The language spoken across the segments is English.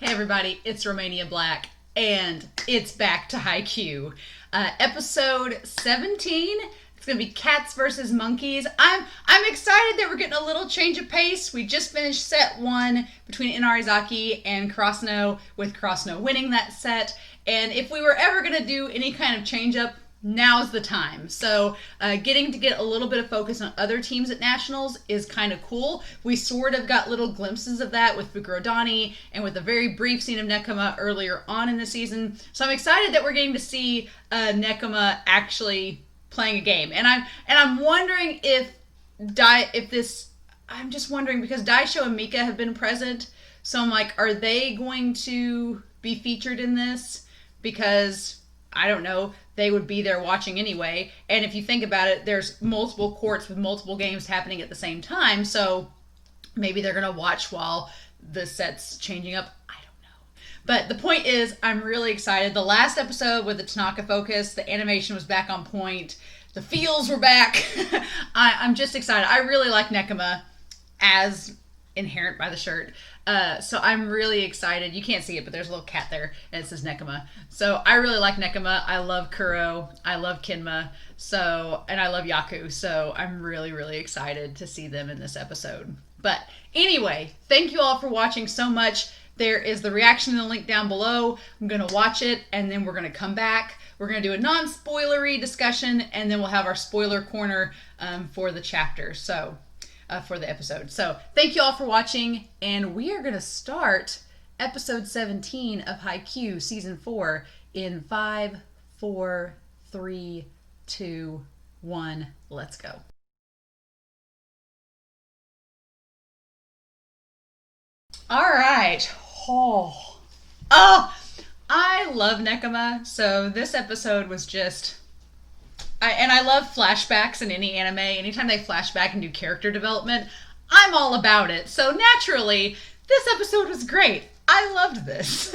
Hey everybody, it's Romania Black, and it's back to Haikyuu. Episode 17. It's gonna be cats versus monkeys. I'm excited that we're getting a little change of pace. We just finished set 1 between Inarizaki and Krasno, with Krasno winning that set. And if we were ever gonna do any kind of change up, now's the time. So getting to get a little bit of focus on other teams at Nationals is kind of cool. We sort of got little glimpses of that with Fukurodani and with a very brief scene of Nekoma earlier on in the season. So I'm excited that we're getting to see Nekoma actually playing a game. And I'm wondering I'm just wondering because Daisho and Mika have been present. So I'm like, are they going to be featured in this? Because I don't know, they would be there watching anyway. And if you think about it, there's multiple courts with multiple games happening at the same time. So maybe they're going to watch while the set's changing up. I don't know. But the point is, I'm really excited. The last episode with the Tanaka focus, the animation was back on point. The feels were back. I'm just excited. I really like Nekoma as inherent by the shirt. So I'm really excited. You can't see it, but there's a little cat there, and it says Nekoma. So I really like Nekoma. I love Kuro. I love Kinma. And I love Yaku. So I'm really, really excited to see them in this episode. But anyway, thank you all for watching so much. There is the reaction in the link down below. I'm going to watch it, and then we're going to come back. We're going to do a non-spoilery discussion, and then we'll have our spoiler corner for the chapter. So for the episode. So thank you all for watching, and we are going to start episode 17 of Haikyuu season 4 in 5, 4, 3, 2, 1. Let's go. All right. Oh, I love Nekoma. So this episode was just... I love flashbacks in any anime. Anytime they flashback and do character development, I'm all about it. So naturally, this episode was great. I loved this.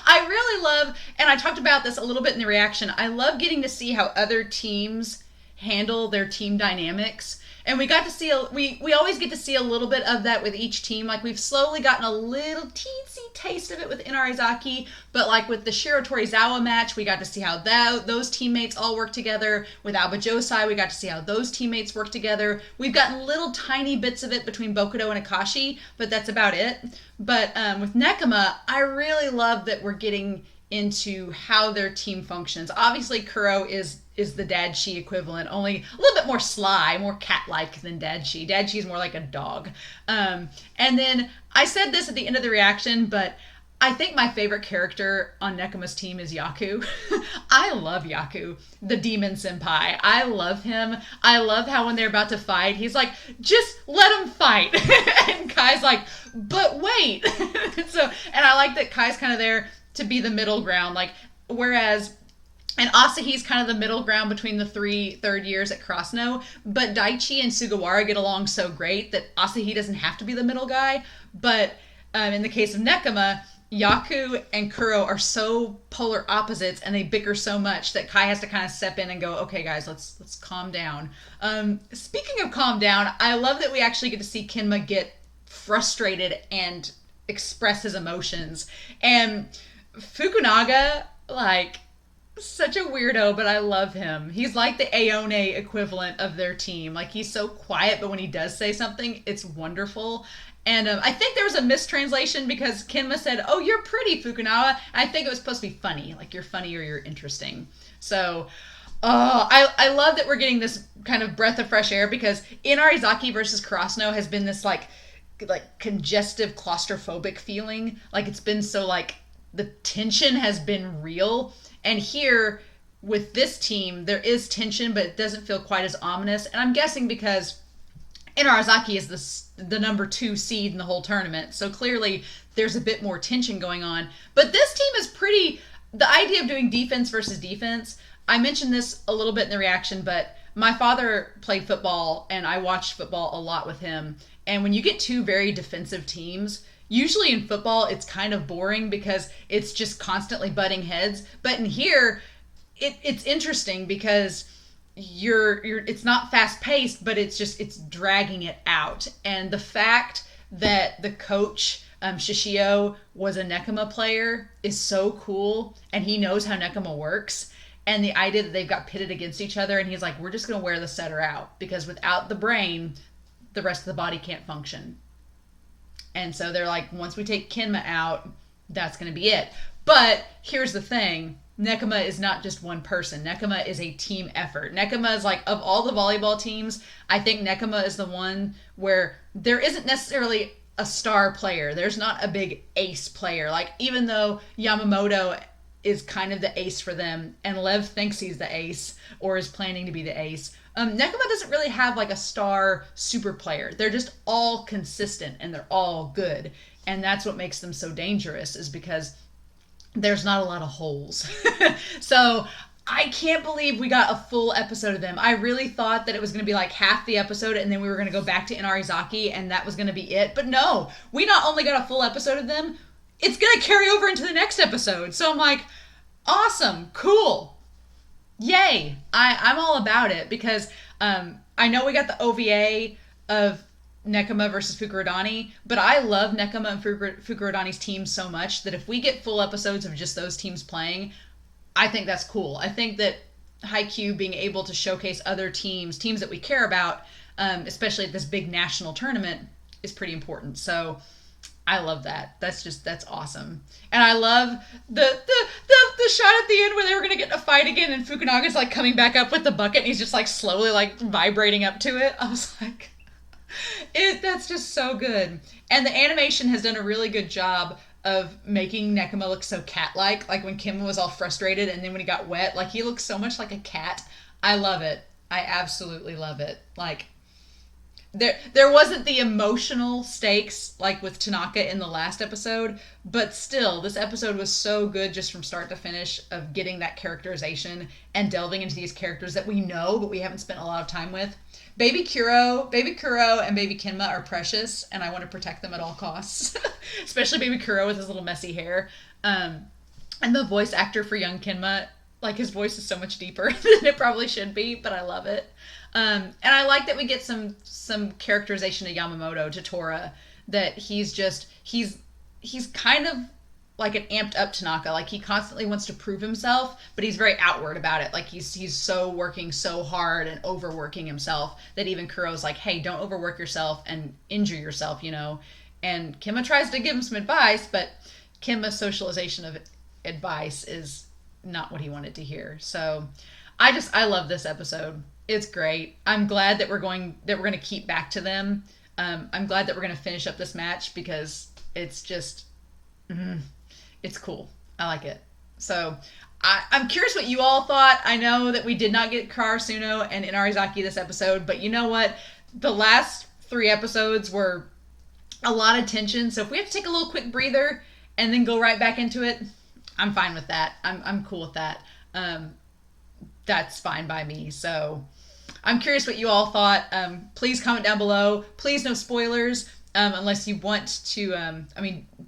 I really love, and I talked about this a little bit in the reaction, I love getting to see how other teams handle their team dynamics. And we got to see, we always get to see a little bit of that with each team. Like, we've slowly gotten a little teensy taste of it with Inarizaki, but like with the Shiro Torizawa match, we got to see how those teammates all work together. With Alba Josai, we got to see how those teammates work together. We've gotten little tiny bits of it between Bokudo and Akashi, but that's about it. But with Nekoma, I really love that we're getting into how their team functions. Obviously, Kuro is the Dad-Shi equivalent, only a little bit more sly, more cat-like than Dad-Shi. Dad-Shi is more like a dog. And then I said this at the end of the reaction, but I think my favorite character on Nekoma's team is Yaku. I love Yaku, the demon-senpai. I love him. I love how when they're about to fight, he's like, just let him fight. And Kai's like, but wait. And I like that Kai's kind of there to be the middle ground. Like, whereas... And Asahi's kind of the middle ground between the third years at Krasno, but Daichi and Sugawara get along so great that Asahi doesn't have to be the middle guy. But in the case of Nekoma, Yaku and Kuro are so polar opposites, and they bicker so much that Kai has to kind of step in and go, okay, guys, let's calm down. Speaking of calm down, I love that we actually get to see Kinma get frustrated and express his emotions. And Fukunaga, like... such a weirdo, but I love him. He's like the Aone equivalent of their team. Like, he's so quiet, but when he does say something, it's wonderful. And I think there was a mistranslation because Kinma said, oh, you're pretty, Fukunaga. I think it was supposed to be funny. Like, you're funny or you're interesting. So, I love that we're getting this kind of breath of fresh air because Inarizaki versus Krasno has been this, like congestive, claustrophobic feeling. Like, it's been so, like, the tension has been real. And here, with this team, there is tension, but it doesn't feel quite as ominous. And I'm guessing because Inarizaki is the number 2 seed in the whole tournament. So clearly, there's a bit more tension going on. But this team is pretty... The idea of doing defense versus defense, I mentioned this a little bit in the reaction, but my father played football, and I watched football a lot with him. And when you get 2 very defensive teams... Usually in football, it's kind of boring because it's just constantly butting heads. But in here, it's interesting because it's not fast paced, but it's dragging it out. And the fact that the coach Shishio was a Nekoma player is so cool, and he knows how Nekoma works. And the idea that they've got pitted against each other, and he's like, we're just going to wear the setter out because without the brain, the rest of the body can't function. And so they're like, once we take Kinma out, that's going to be it. But here's the thing. Nekoma is not just one person. Nekoma is a team effort. Nekoma is like, of all the volleyball teams, I think Nekoma is the one where there isn't necessarily a star player. There's not a big ace player. Like, even though Yamamoto is kind of the ace for them, and Lev thinks he's the ace, or is planning to be the ace, Nekoma doesn't really have like a star super player. They're just all consistent, and they're all good. And that's what makes them so dangerous, is because there's not a lot of holes. So I can't believe we got a full episode of them. I really thought that it was going to be like half the episode and then we were going to go back to Inarizaki and that was going to be it. But no, we not only got a full episode of them, it's going to carry over into the next episode. So I'm like, awesome, cool, yay. I'm all about it because I know we got the OVA of Nekoma versus Fukurodani, but I love Nekoma and Fukurodani's teams so much that if we get full episodes of just those teams playing, I think that's cool. I think that Haikyuu being able to showcase other teams that we care about, especially at this big national tournament, is pretty important. So I love that. That's awesome. And I love the shot at the end where they were going to get in a fight again and Fukunaga's like coming back up with the bucket and he's just like slowly like vibrating up to it. I was like, that's just so good. And the animation has done a really good job of making Nekoma look so cat-like. Like when Kim was all frustrated and then when he got wet, like he looks so much like a cat. I love it. I absolutely love it. Like there wasn't the emotional stakes like with Tanaka in the last episode, but still this episode was so good just from start to finish of getting that characterization and delving into these characters that we know but we haven't spent a lot of time with. Baby Kuro, and Baby Kinma are precious, and I want to protect them at all costs. Especially Baby Kuro with his little messy hair. And the voice actor for young Kinma, like his voice is so much deeper than it probably should be, but I love it. And I like that we get some characterization of Yamamoto to Tora, that he's kind of like an amped up Tanaka. Like he constantly wants to prove himself, but he's very outward about it. Like he's so working so hard and overworking himself that even Kuro's like, hey, don't overwork yourself and injure yourself, you know. And Kinma tries to give him some advice, but Kinma's socialization of advice is not what he wanted to hear. So I love this episode. It's great. I'm glad that we're going to keep back to them. I'm glad that we're going to finish up this match because it's just it's cool. I like it. So I'm curious what you all thought. I know that we did not get Karasuno and Inarizaki this episode, but you know what? The last 3 episodes were a lot of tension. So if we have to take a little quick breather and then go right back into it, I'm fine with that. I'm cool with that. That's fine by me. So I'm curious what you all thought. Please comment down below. Please no spoilers. Unless you want to,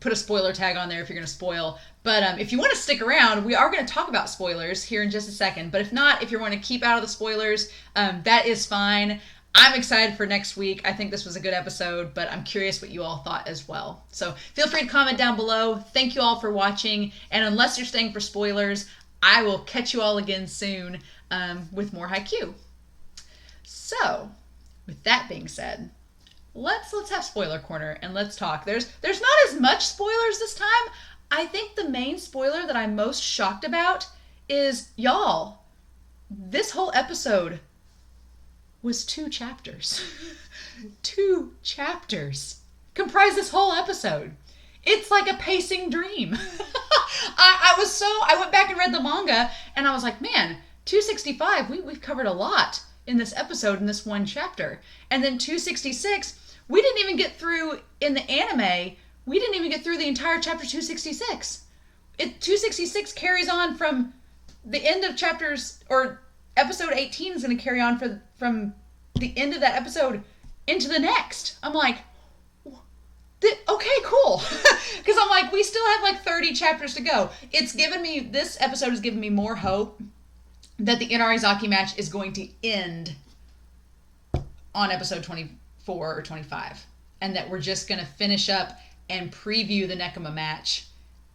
put a spoiler tag on there if you're going to spoil. But if you want to stick around, we are going to talk about spoilers here in just a second. But if not, if you want to keep out of the spoilers, that is fine. I'm excited for next week. I think this was a good episode, but I'm curious what you all thought as well. So feel free to comment down below. Thank you all for watching. And unless you're staying for spoilers, I will catch you all again soon with more Haikyuu. So, with that being said, let's have spoiler corner and let's talk. There's not as much spoilers this time. I think the main spoiler that I'm most shocked about is, y'all, this whole episode was 2 chapters. 2 chapters comprise this whole episode. It's like a pacing dream. I went back and read the manga and I was like, man, 265, we've covered a lot in this episode in this one chapter. And then 266, we didn't even get through in the anime. We didn't even get through the entire chapter 266. 266 carries on from the end of chapters, or episode 18 is going to carry on from the end of that episode into the next. I'm like, okay, cool. Because I'm like, we still have like 30 chapters to go. This episode has given me more hope that the Inarizaki match is going to end on episode 24 or 25. And that we're just going to finish up and preview the Nekoma match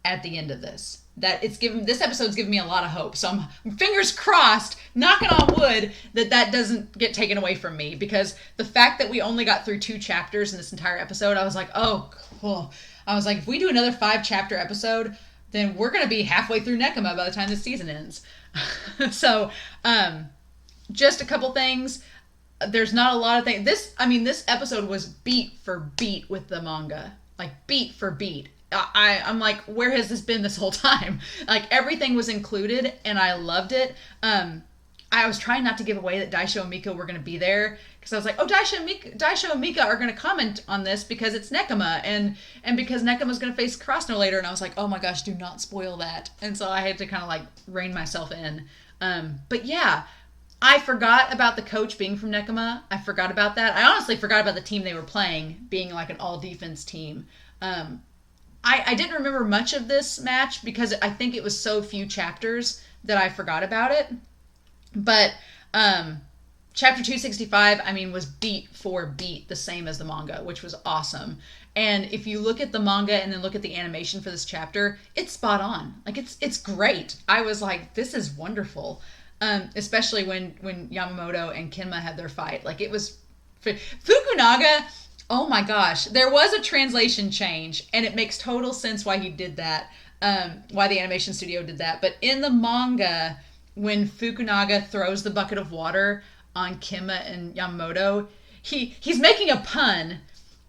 at the end of this. This episode's given me a lot of hope. So I'm fingers crossed, knocking on wood, that doesn't get taken away from me, because the fact that we only got through 2 chapters in this entire episode, I was like, oh, cool. I was like, if we do another 5-chapter episode, then we're going to be halfway through Nekoma by the time this season ends. So, just a couple things. There's not a lot of things. This episode was beat for beat with the manga. Like, beat for beat. I'm like, where has this been this whole time? Like, everything was included, and I loved it. I was trying not to give away that Daisho and Mika were going to be there, because I was like, oh, Daisho and Mika are going to comment on this because it's Nekoma, and because Nekoma's going to face Krasno later, and I was like, oh my gosh, do not spoil that. And so I had to kind of like rein myself in. But yeah, I forgot about the coach being from Nekoma. I forgot about that. I honestly forgot about the team they were playing being like an all-defense team. I didn't remember much of this match because I think it was so few chapters that I forgot about it. But chapter 265, was beat for beat the same as the manga, which was awesome. And if you look at the manga and then look at the animation for this chapter, it's spot on. Like, it's great. I was like, this is wonderful. Especially when Yamamoto and Kinma had their fight. Like, it was... Fukunaga... Oh my gosh, there was a translation change, and it makes total sense why he did that, why the animation studio did that. But in the manga, when Fukunaga throws the bucket of water on Kinma and Yamamoto, he's making a pun,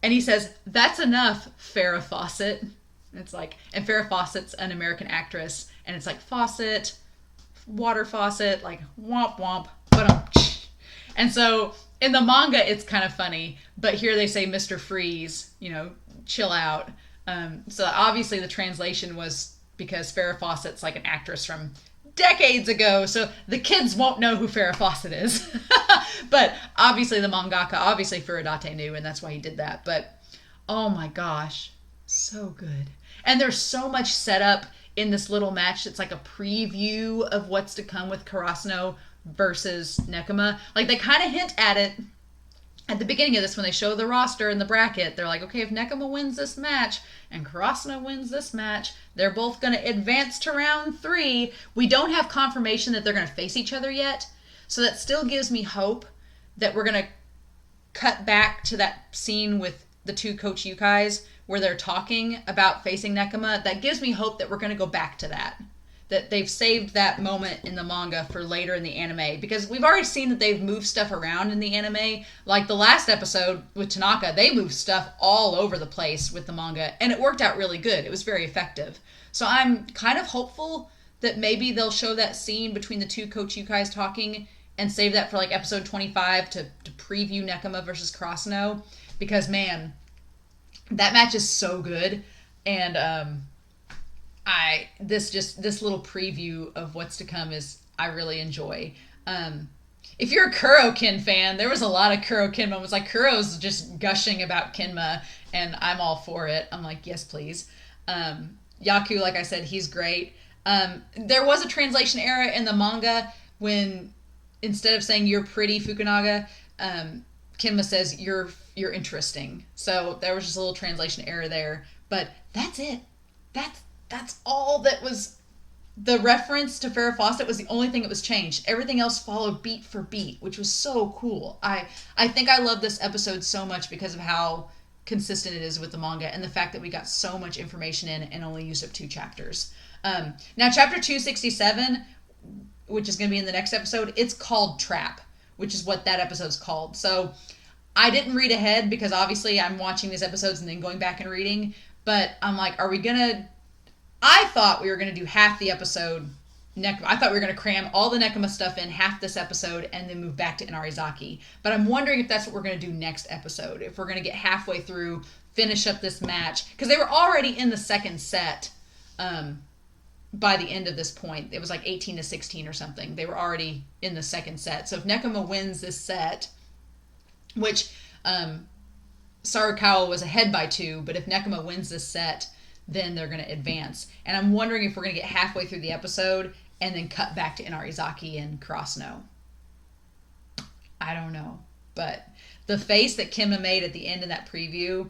and he says, "That's enough, Farrah Fawcett." It's like, and Farrah Fawcett's an American actress, and it's like faucet, water faucet, like womp womp, and so in the manga, it's kind of funny, but here they say Mr. Freeze, chill out. So obviously the translation was because Farrah Fawcett's like an actress from decades ago, so the kids won't know who Farrah Fawcett is. But obviously the mangaka, obviously Furodate knew, and that's why he did that. But oh my gosh, so good. And there's so much setup in this little match that's like a preview of what's to come with Krasno versus Nekoma. Like, they kind of hint at it at the beginning of this when they show the roster and the bracket. They're like, okay, if Nekoma wins this match and Krasno wins this match, they're both going to advance to round 3. We don't have confirmation that they're going to face each other yet, so that still gives me hope that we're going to cut back to that scene with the 2 Coach Yukais where they're talking about facing Nekoma. That gives me hope that we're going to go back to that they've saved that moment in the manga for later in the anime, because we've already seen that they've moved stuff around in the anime. Like the last episode with Tanaka, they moved stuff all over the place with the manga, and it worked out really good. It was very effective. So I'm kind of hopeful that maybe they'll show that scene between the 2 Coach Yukais talking and save that for like episode 25 to preview Nekoma versus Krasno, because man, that match is so good. And this little preview of what's to come I really enjoy. If you're a Kurokin fan, there was a lot of Kurokin moments. Like, Kuro's just gushing about Kinma, and I'm all for it. I'm like, yes, please. Yaku, like I said, he's great. There was a translation error in the manga when, instead of saying "you're pretty, Fukunaga," Kinma says "you're interesting." So there was just a little translation error there. But that's it. That's all that was. The reference to Farrah Fawcett was the only thing that was changed. Everything else followed beat for beat, which was so cool. I think I love this episode so much because of how consistent it is with the manga, and the fact that we got so much information in and only used up 2 chapters. Now, chapter 267, which is going to be in the next episode, it's called Trap, which is what that episode's called. So I didn't read ahead because obviously I'm watching these episodes and then going back and reading, but I'm like, I thought we were going to do half the episode. I thought we were going to cram all the Nekoma stuff in half this episode and then move back to Inarizaki. But I'm wondering if that's what we're going to do next episode. If we're going to get halfway through, finish up this match. Because they were already in the second set by the end of this point. It was like 18-16 or something. They were already in the second set. So if Nekoma wins this set, which Sarukawa was ahead by 2, but if Nekoma wins this set, then they're going to advance. And I'm wondering if we're going to get halfway through the episode and then cut back to Inarizaki and Krasno. I don't know. But the face that Kinma made at the end of that preview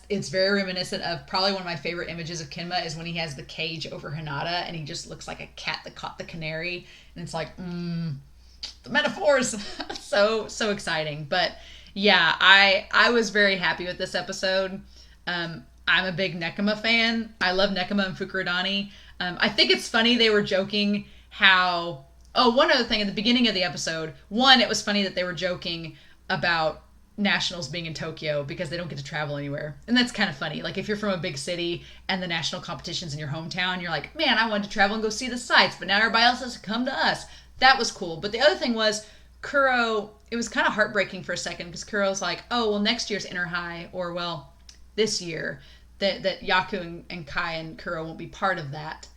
It's very reminiscent of probably one of my favorite images of Kinma is when he has the cage over Hinata and he just looks like a cat that caught the canary, and it's like the metaphors. So exciting. But yeah, I was very happy with this episode. I'm a big Nekoma fan. I love Nekoma and Fukurodani. I think it's funny they were joking how... Oh, one other thing, at the beginning of the episode, one, it was funny that they were joking about nationals being in Tokyo because they don't get to travel anywhere. And that's kind of funny. Like, if you're from a big city and the national competition's in your hometown, you're like, man, I wanted to travel and go see the sights, but now everybody else has to come to us. That was cool. But the other thing was, Kuro, it was kind of heartbreaking for a second because Kuro's like, oh, well, next year's Inner High, or, well, this year, that Yaku and Kai and Kuro won't be part of that.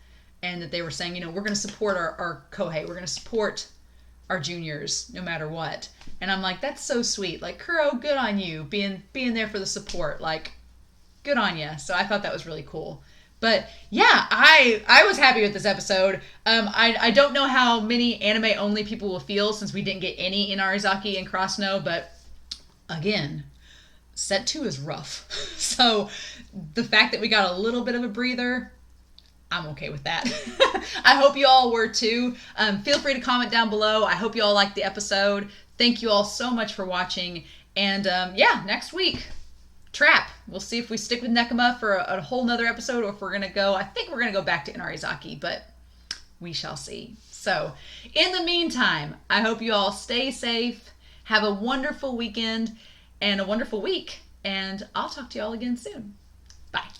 And that they were saying, we're going to support our Kohei. We're going to support our juniors no matter what. And I'm like, that's so sweet. Like, Kuro, good on you being there for the support. Like, good on you. So I thought that was really cool. But yeah, I was happy with this episode. I don't know how many anime only people will feel since we didn't get any in Arizaki and Cross Snow, but again, set 2 is rough. So the fact that we got a little bit of a breather, I'm okay with that. I hope you all were too. Feel free to comment down below. I hope you all liked the episode. Thank you all so much for watching. And yeah, next week, Trap. We'll see if we stick with Nekoma for a whole nother episode or if we're going to go, I think we're going to go back to Inarizaki, but we shall see. So in the meantime, I hope you all stay safe, have a wonderful weekend and a wonderful week. And I'll talk to you all again soon. Bye.